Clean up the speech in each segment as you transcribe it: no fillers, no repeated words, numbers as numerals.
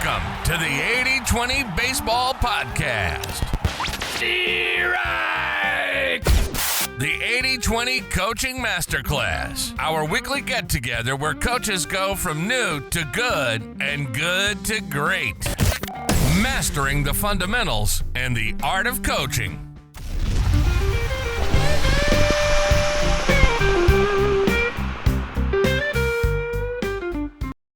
Welcome to the 80-20 Baseball Podcast. Strike! The 80-20 Coaching Masterclass. Our weekly get-together where coaches go from new to good and good to great. Mastering the fundamentals and the art of coaching.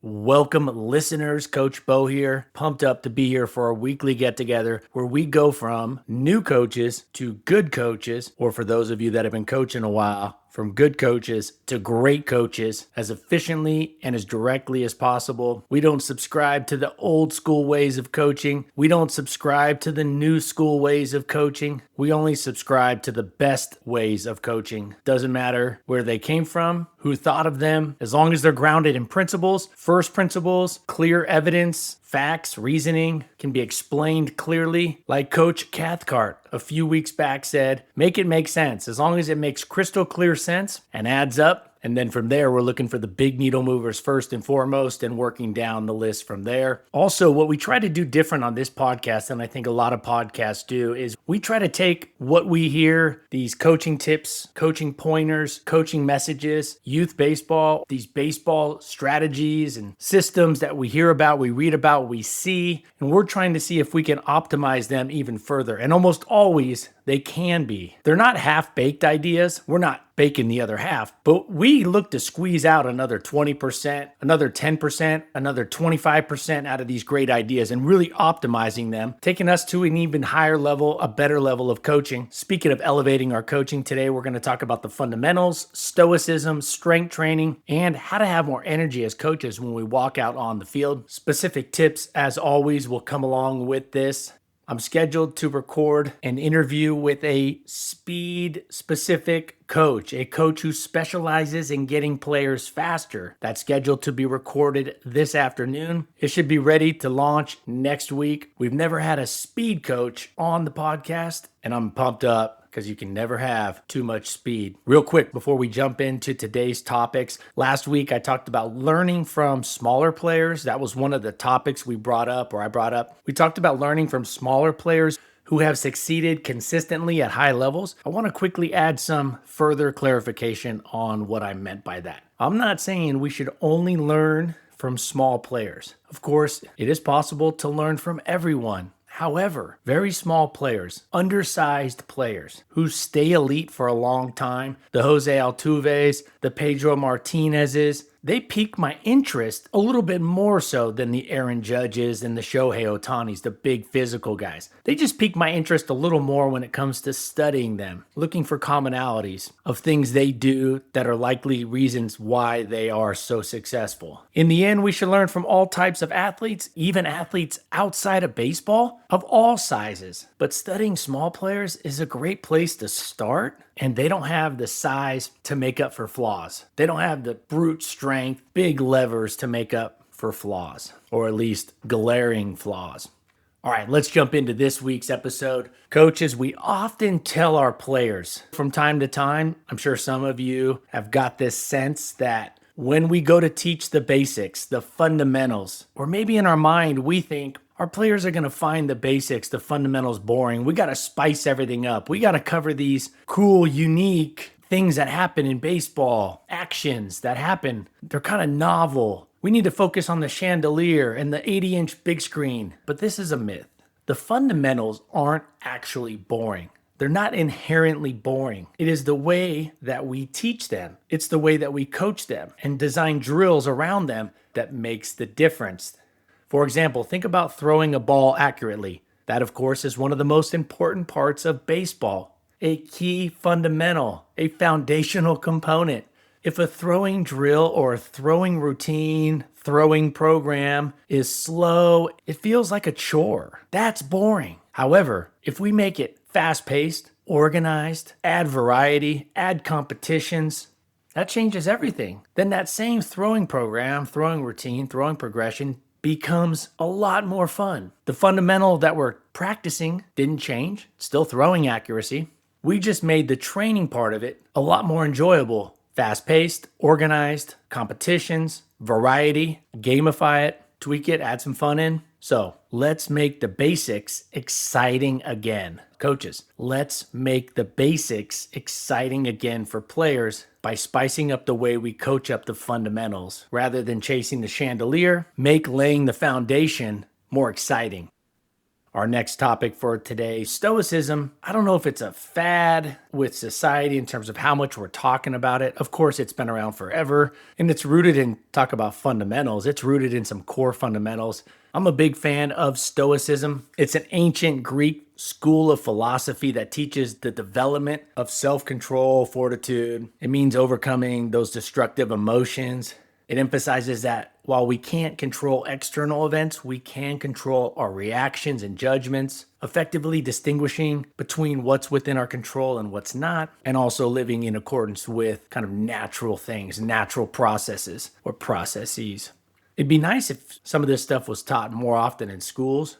Welcome, listeners. Coach Bo here. Pumped up to be here for our weekly get-together where we go from new coaches to good coaches, or for those of you that have been coaching a while, from good coaches to great coaches as efficiently and as directly as possible. We don't subscribe to the old school ways of coaching. We don't subscribe to the new school ways of coaching. We only subscribe to the best ways of coaching. Doesn't matter where they came from, who thought of them, as long as they're grounded in principles, first principles, clear evidence, facts, reasoning, can be explained clearly. Like Coach Cathcart a few weeks back said, make it make sense. As long as it makes crystal clear sense and adds up. And then from there, we're looking for the big needle movers first and foremost and working down the list from there. Also, what we try to do different on this podcast, and I think a lot of podcasts do, is we try to take what we hear, these coaching tips, coaching pointers, coaching messages, youth baseball, these baseball strategies and systems that we hear about, we read about, we see, and we're trying to see if we can optimize them even further. And almost always, they can be. They're not half-baked ideas. We're not baking the other half, but we look to squeeze out another 20%, another 10%, another 25% out of these great ideas and really optimizing them, taking us to an even higher level, a better level of coaching. Speaking of elevating our coaching, today we're going to talk about the fundamentals, stoicism, strength training, and how to have more energy as coaches when we walk out on the field. Specific tips, as always, will come along with this. I'm scheduled to record an interview with a speed-specific coach, a coach who specializes in getting players faster. That's scheduled to be recorded this afternoon. It should be ready to launch next week. We've never had a speed coach on the podcast, and I'm pumped up because you can never have too much speed. Real quick, before we jump into today's topics, last week I talked about learning from smaller players. That was one of the topics I brought up. We talked about learning from smaller players who have succeeded consistently at high levels. I want to quickly add some further clarification on what I meant by that. I'm not saying we should only learn from small players. Of course, it is possible to learn from everyone. However, very small players, undersized players who stay elite for a long time, the Jose Altuves, the Pedro Martinezes, they pique my interest a little bit more so than the Aaron Judges and the Shohei Ohtanis, the big physical guys. They just pique my interest a little more when it comes to studying them, looking for commonalities of things they do that are likely reasons why they are so successful. In the end, we should learn from all types of athletes, even athletes outside of baseball, of all sizes. But studying small players is a great place to start. And they don't have the size to make up for flaws. They don't have the brute strength, big levers to make up for flaws, or at least glaring flaws. All right, let's jump into this week's episode. Coaches, we often tell our players from time to time, I'm sure some of you have got this sense that when we go to teach the basics, the fundamentals, or maybe in our mind we think, our players are going to find the basics, the fundamentals boring. We got to spice everything up. We got to cover these cool, unique things that happen in baseball, actions that happen. They're kind of novel. We need to focus on the chandelier and the 80-inch big screen. But this is a myth. The fundamentals aren't actually boring. They're not inherently boring. It is the way that we teach them. It's the way that we coach them and design drills around them that makes the difference. For example, think about throwing a ball accurately. That, of course, is one of the most important parts of baseball. A key fundamental, a foundational component. If a throwing drill or a throwing routine, throwing program is slow, it feels like a chore. That's boring. However, if we make it fast-paced, organized, add variety, add competitions, that changes everything. Then that same throwing program, throwing routine, throwing progression becomes a lot more fun. The fundamental that we're practicing didn't change, still throwing accuracy. We just made the training part of it a lot more enjoyable. Fast-paced, organized, competitions, variety, gamify it, tweak it, add some fun in. So let's make the basics exciting again. Coaches, let's make the basics exciting again for players by spicing up the way we coach up the fundamentals. Rather than chasing the chandelier, make laying the foundation more exciting. Our next topic for today, Stoicism. I don't know if it's a fad with society in terms of how much we're talking about it. Of course, it's been around forever, and it's rooted in, talk about fundamentals, it's rooted in some core fundamentals. I'm a big fan of Stoicism. It's an ancient Greek school of philosophy that teaches the development of self-control, fortitude. It means overcoming those destructive emotions. It emphasizes that while we can't control external events, we can control our reactions and judgments, effectively distinguishing between what's within our control and what's not, and also living in accordance with kind of natural things, natural processes or processes. It'd be nice if some of this stuff was taught more often in schools,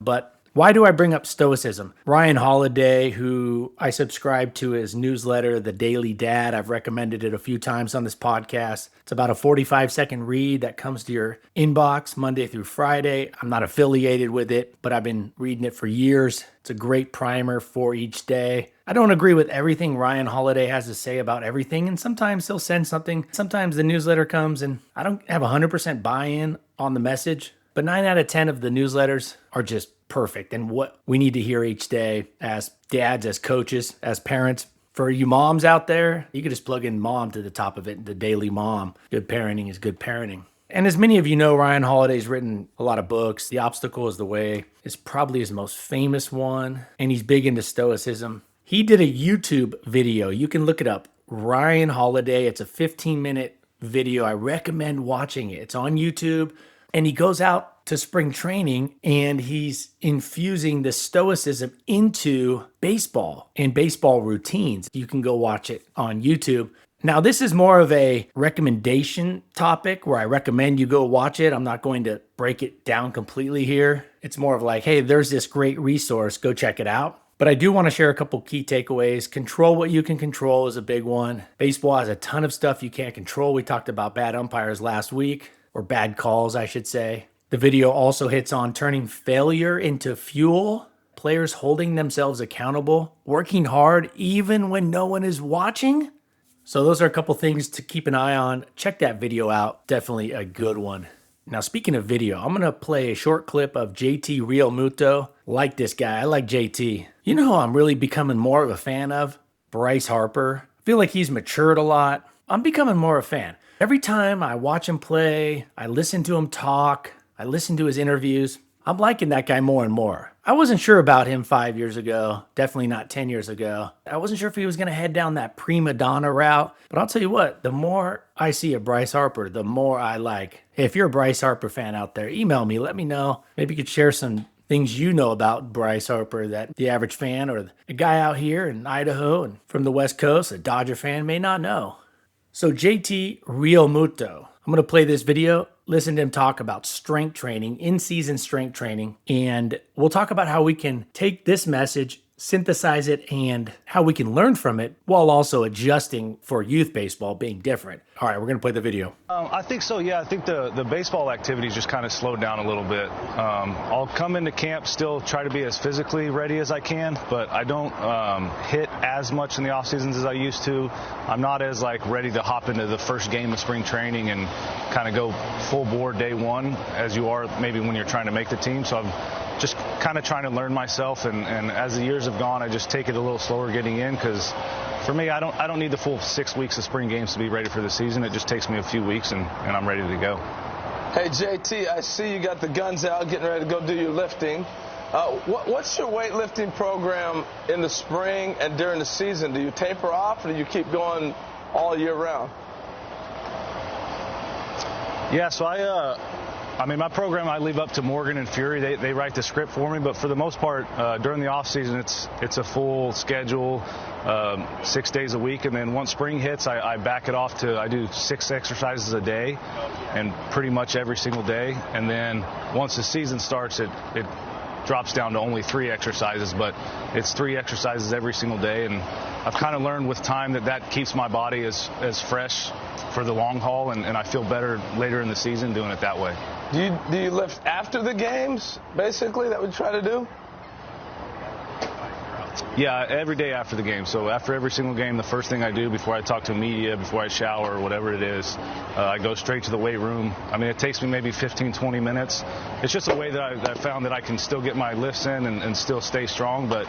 but why do I bring up Stoicism? Ryan Holiday, who I subscribe to his newsletter, The Daily Dad, I've recommended it a few times on this podcast. It's about a 45-second read that comes to your inbox Monday through Friday. I'm not affiliated with it, but I've been reading it for years. It's a great primer for each day. I don't agree with everything Ryan Holiday has to say about everything, and sometimes he'll send something. Sometimes the newsletter comes and I don't have 100% buy-in on the message, but 9 out of 10 of the newsletters are just perfect and what we need to hear each day as dads, as coaches, as parents. For you moms out there, you can just plug in mom to the top of it, the daily mom. Good parenting is good parenting. And as many of you know, Ryan Holiday's written a lot of books. The Obstacle is the Way is probably his most famous one, and he's big into Stoicism. He did a YouTube video. You can look it up. Ryan Holiday. It's a 15-minute video. I recommend watching it. It's on YouTube, and he goes out to spring training and he's infusing the Stoicism into baseball and baseball routines. You can go watch it on YouTube. Now, this is more of a recommendation topic where I recommend you go watch it. I'm not going to break it down completely here. It's more of like, hey, there's this great resource, go check it out. But I do want to share a couple key takeaways. Control what you can control is a big one. Baseball has a ton of stuff you can't control. We talked about bad umpires last week, or bad calls, I should say. The video also hits on turning failure into fuel, players holding themselves accountable, working hard even when no one is watching. So those are a couple things to keep an eye on. Check that video out. Definitely a good one. Now, speaking of video, I'm going to play a short clip of JT Realmuto. Like this guy. I like JT. You know who I'm really becoming more of a fan of? Bryce Harper. I feel like he's matured a lot. I'm becoming more a fan. Every time I watch him play, I listen to him talk, I listen to his interviews, I'm liking that guy more and more. I wasn't sure about him 5 years ago, definitely not 10 years ago. I wasn't sure if he was going to head down that prima donna route, but I'll tell you what, the more I see of Bryce Harper, the more I like. Hey, if you're a Bryce Harper fan out there, email me, let me know. Maybe you could share some things you know about Bryce Harper that the average fan or a guy out here in Idaho and from the West Coast, a Dodger fan, may not know. So JT Realmuto, I'm going to play this video. Listen to him talk about strength training, in-season strength training, and we'll talk about how we can take this message, synthesize it, and how we can learn from it while also adjusting for youth baseball being different. All right, we're going to play the video. I think so, yeah. I think the baseball activities just kind of slowed down a little bit. I'll come into camp, still try to be as physically ready as I can, but I don't hit as much in the off seasons as I used to. I'm not as ready to hop into the first game of spring training and kind of go full bore day one as you are maybe when you're trying to make the team. So I'm just kind of trying to learn myself, and as the years have gone, I just take it a little slower getting in, because for me, I don't need the full 6 weeks of spring games to be ready for the season. It just takes me a few weeks, and I'm ready to go. Hey, JT, I see you got the guns out, getting ready to go do your lifting. What's your weightlifting program in the spring and during the season? Do you taper off, or do you keep going all year round? Yeah, so my program I leave up to Morgan and Fury. They write the script for me, but for the most part, during the off season, it's a full schedule, 6 days a week, and then once spring hits, I back it off to I do 6 exercises a day, and pretty much every single day. And then once the season starts, it drops down to only 3 exercises, but it's 3 exercises every single day. And I've kind of learned with time that keeps my body as fresh for the long haul, and I feel better later in the season doing it that way. Do you lift after the games, basically, that we try to do? Yeah, every day after the game. So after every single game, the first thing I do before I talk to media, before I shower, or whatever it is, I go straight to the weight room. I mean, it takes me maybe 15, 20 minutes. It's just a way that I found that I can still get my lifts in and still stay strong, but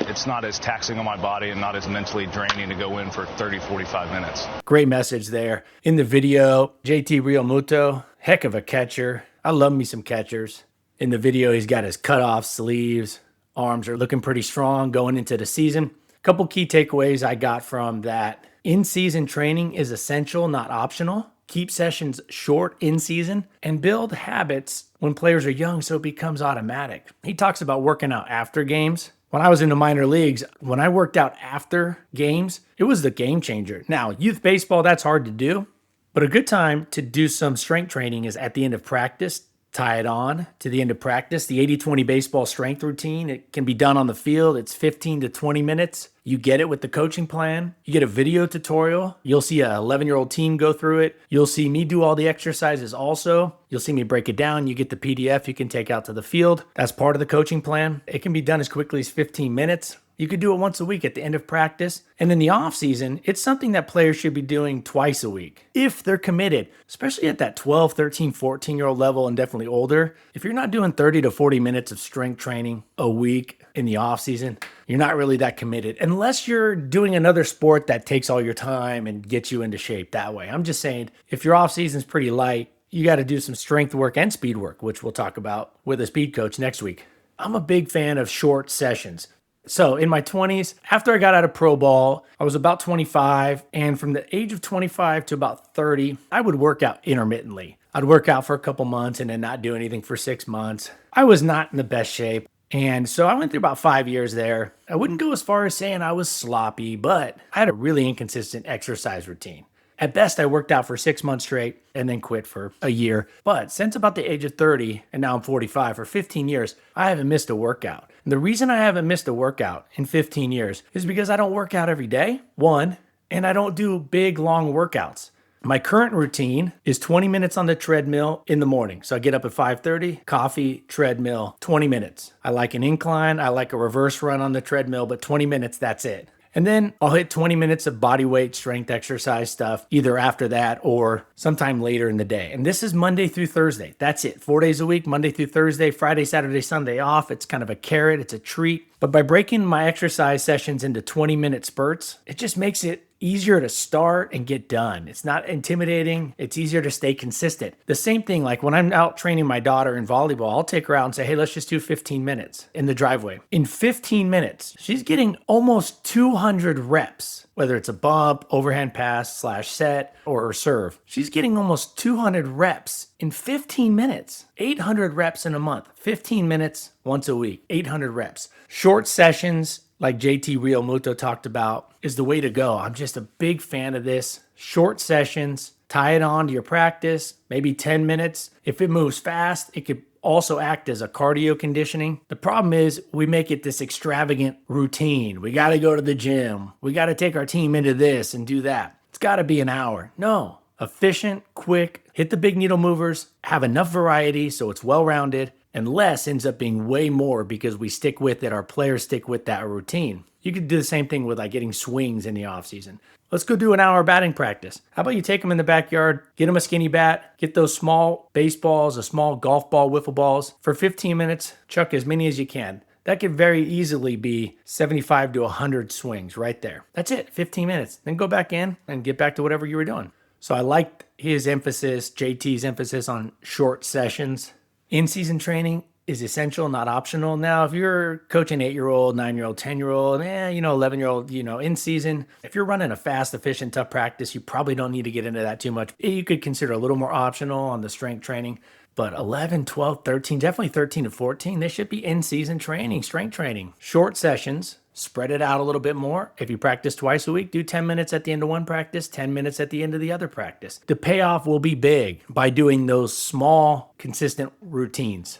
it's not as taxing on my body and not as mentally draining to go in for 30, 45 minutes. Great message there. In the video, JT Realmuto, heck of a catcher. I love me some catchers. In the video, he's got his cutoff sleeves. Arms are looking pretty strong going into the season. A couple key takeaways I got from that. In-season training is essential, not optional. Keep sessions short in season and build habits when players are young so it becomes automatic. He talks about working out after games. When I was in the minor leagues, when I worked out after games, it was the game changer. Now, youth baseball, that's hard to do, but a good time to do some strength training is at the end of practice. Tie it on to the end of practice. The 80-20 baseball strength routine, it can be done on the field. It's 15 to 20 minutes. You get it with the coaching plan. You get a video tutorial. You'll see an 11-year-old team go through it. You'll see me do all the exercises also. You'll see me break it down. You get the PDF you can take out to the field. That's part of the coaching plan. It can be done as quickly as 15 minutes. You could do it once a week at the end of practice. And in the off season, it's something that players should be doing twice a week if they're committed, especially at that 12, 13, 14-year-old level and definitely older. If you're not doing 30 to 40 minutes of strength training a week in the off season, you're not really that committed unless you're doing another sport that takes all your time and gets you into shape that way. I'm just saying, if your off season's pretty light, you got to do some strength work and speed work, which we'll talk about with a speed coach next week. I'm a big fan of short sessions. So in my 20s, after I got out of pro ball, I was about 25. And from the age of 25 to about 30, I would work out intermittently. I'd work out for a couple months and then not do anything for 6 months. I was not in the best shape. And so I went through about 5 years there. I wouldn't go as far as saying I was sloppy, but I had a really inconsistent exercise routine. At best, I worked out for 6 months straight and then quit for a year. But since about the age of 30, and now I'm 45, for 15 years, I haven't missed a workout. And the reason I haven't missed a workout in 15 years is because I don't work out every day, one, and I don't do big, long workouts. My current routine is 20 minutes on the treadmill in the morning. So I get up at 5:30, coffee, treadmill, 20 minutes. I like an incline, I like a reverse run on the treadmill, but 20 minutes, that's it. And then I'll hit 20 minutes of body weight strength exercise stuff either after that or sometime later in the day. And this is Monday through Thursday. That's it. 4 days a week, Monday through Thursday, Friday, Saturday, Sunday off. It's kind of a carrot. It's a treat. But by breaking my exercise sessions into 20-minute spurts, it just makes it easier to start and get done. It's not intimidating. It's easier to stay consistent. The same thing, like when I'm out training my daughter in volleyball, I'll take her out and say, hey, let's just do 15 minutes in the driveway. In 15 minutes, she's getting almost 200 reps, whether it's a bump, overhand pass, slash set, or her serve. She's getting almost 200 reps in 15 minutes. 800 reps in a month. 15 minutes once a week. 800 reps. Short sessions, like JT Realmuto talked about, is the way to go. I'm just a big fan of this. Short sessions, tie it on to your practice, maybe 10 minutes. If it moves fast, it could also act as a cardio conditioning. The problem is we make it this extravagant routine. We got to go to the gym. We got to take our team into this and do that. It's got to be an hour. No, efficient, quick, hit the big needle movers, have enough variety so it's well-rounded, and less ends up being way more because we stick with it. Our players stick with that routine. You could do the same thing with like getting swings in the off season. Let's go do an hour batting practice. How about you take them in the backyard, get them a skinny bat, get those small baseballs, a small golf ball, wiffle balls. For 15 minutes, chuck as many as you can. That could very easily be 75 to 100 swings right there. That's it, 15 minutes. Then go back in and get back to whatever you were doing. So I liked his emphasis, JT's emphasis on short sessions. In-season training is essential, not optional. Now, if you're coaching 8-year-old, 9-year-old, 10-year-old, 11-year-old, in season, if you're running a fast, efficient, tough practice, you probably don't need to get into that too much. You could consider a little more optional on the strength training, but 11, 12, 13, definitely 13 to 14, they should be in-season training, strength training. Short sessions, spread it out a little bit more. If you practice twice a week, do 10 minutes at the end of one practice, 10 minutes at the end of the other practice. The payoff will be big by doing those small, consistent routines.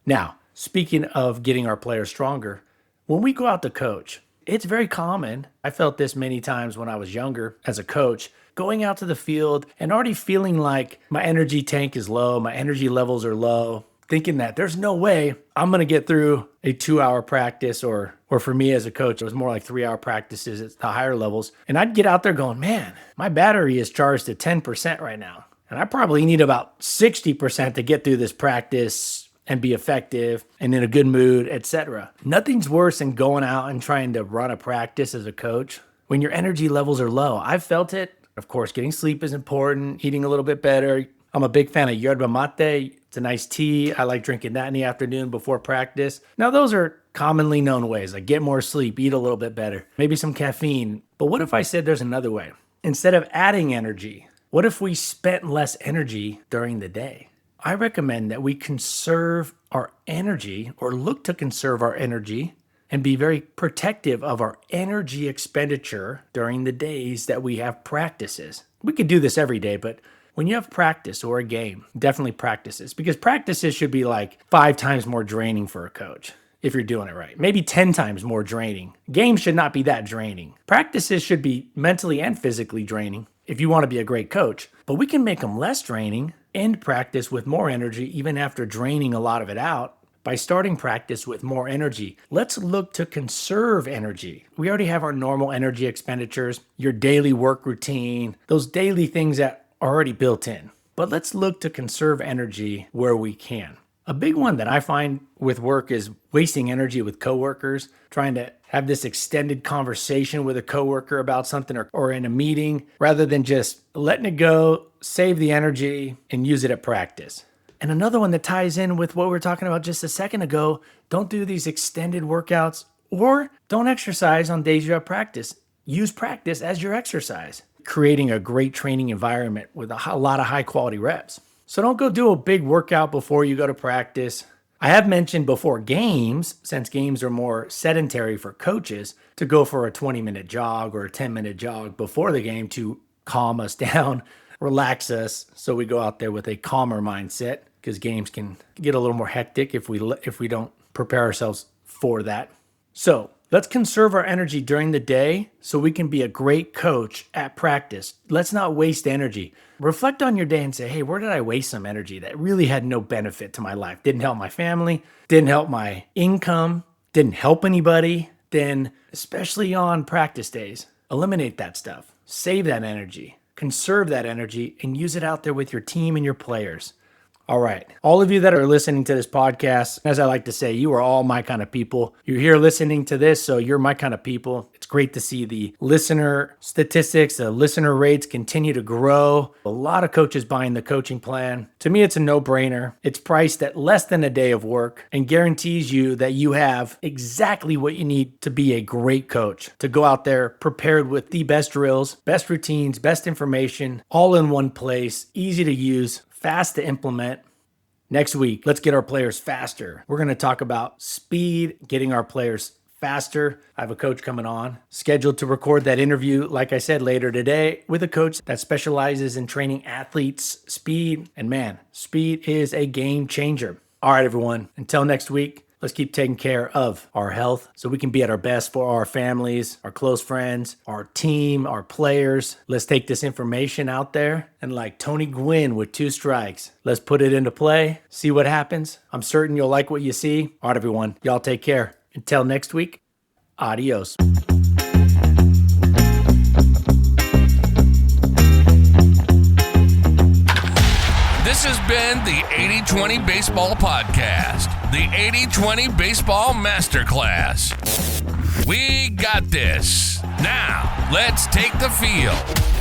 Now, Speaking of getting our players stronger, when we go out to coach, it's very common. I felt this many times when I was younger as a coach, going out to the field and already feeling like my energy tank is low, my energy levels are low, thinking that there's no way I'm going to get through a 2-hour practice, or for me as a coach, it was more like 3-hour practices at the higher levels. And I'd get out there going, man, my battery is charged at 10% right now. And I probably need about 60% to get through this practice and be effective and in a good mood, etc. Nothing's worse than going out and trying to run a practice as a coach when your energy levels are low. I've felt it. Of course, getting sleep is important, eating a little bit better. I'm a big fan of yerba mate. It's a nice tea. I like drinking that in the afternoon before practice. Now, those are commonly known ways, like get more sleep, eat a little bit better, maybe some caffeine. But what if I said there's another way? Instead of adding energy, what if we spent less energy during the day? I recommend that we conserve our energy, or look to conserve our energy, and be very protective of our energy expenditure during the days that we have practices. We could do this every day, but when you have practice or a game, definitely practices, because practices should be like 5 times more draining for a coach if you're doing it right. Maybe 10 times more draining. Games should not be that draining. Practices should be mentally and physically draining if you want to be a great coach, but we can make them less draining and practice with more energy even after draining a lot of it out by starting practice with more energy. Let's look to conserve energy. We already have our normal energy expenditures, your daily work routine, those daily things that are already built in. But let's look to conserve energy where we can. A big one that I find with work is wasting energy with coworkers, trying to have this extended conversation with a coworker about something, or in a meeting, rather than just letting it go, save the energy, and use it at practice. And another one that ties in with what we were talking about just a second ago, don't do these extended workouts, or don't exercise on days you have practice. Use practice as your exercise, creating a great training environment with a lot of high quality reps. So don't go do a big workout before you go to practice. I have mentioned before games, since games are more sedentary for coaches, to go for a 20-minute jog or a 10-minute jog before the game to calm us down, relax us, so we go out there with a calmer mindset, because games can get a little more hectic if we don't prepare ourselves for that. So let's conserve our energy during the day so we can be a great coach at practice. Let's not waste energy. Reflect on your day and say, hey, where did I waste some energy that really had no benefit to my life? Didn't help my family, didn't help my income, didn't help anybody. Then, especially on practice days, eliminate that stuff. Save that energy. Conserve that energy and use it out there with your team and your players. All right. All of you that are listening to this podcast, as I like to say, you are all my kind of people. You're here listening to this, so you're my kind of people. It's great to see the listener statistics, the listener rates continue to grow. A lot of coaches buying the coaching plan. To me, it's a no-brainer. It's priced at less than a day of work and guarantees you that you have exactly what you need to be a great coach, to go out there prepared with the best drills, best routines, best information, all in one place, easy to use, fast to implement. Next week, let's get our players faster. We're going to talk about speed, getting our players faster. I have a coach coming on, scheduled to record that interview, like I said, later today, with a coach that specializes in training athletes' speed. And man, speed is a game changer. All right, everyone, until next week, let's keep taking care of our health so we can be at our best for our families, our close friends, our team, our players. Let's take this information out there and, like Tony Gwynn with 2 strikes, let's put it into play, see what happens. I'm certain you'll like what you see. All right, everyone, y'all take care. Until next week, adios. This has been the 80-20 Baseball Podcast, the 80-20 Baseball Masterclass. We got this. Now, let's take the field.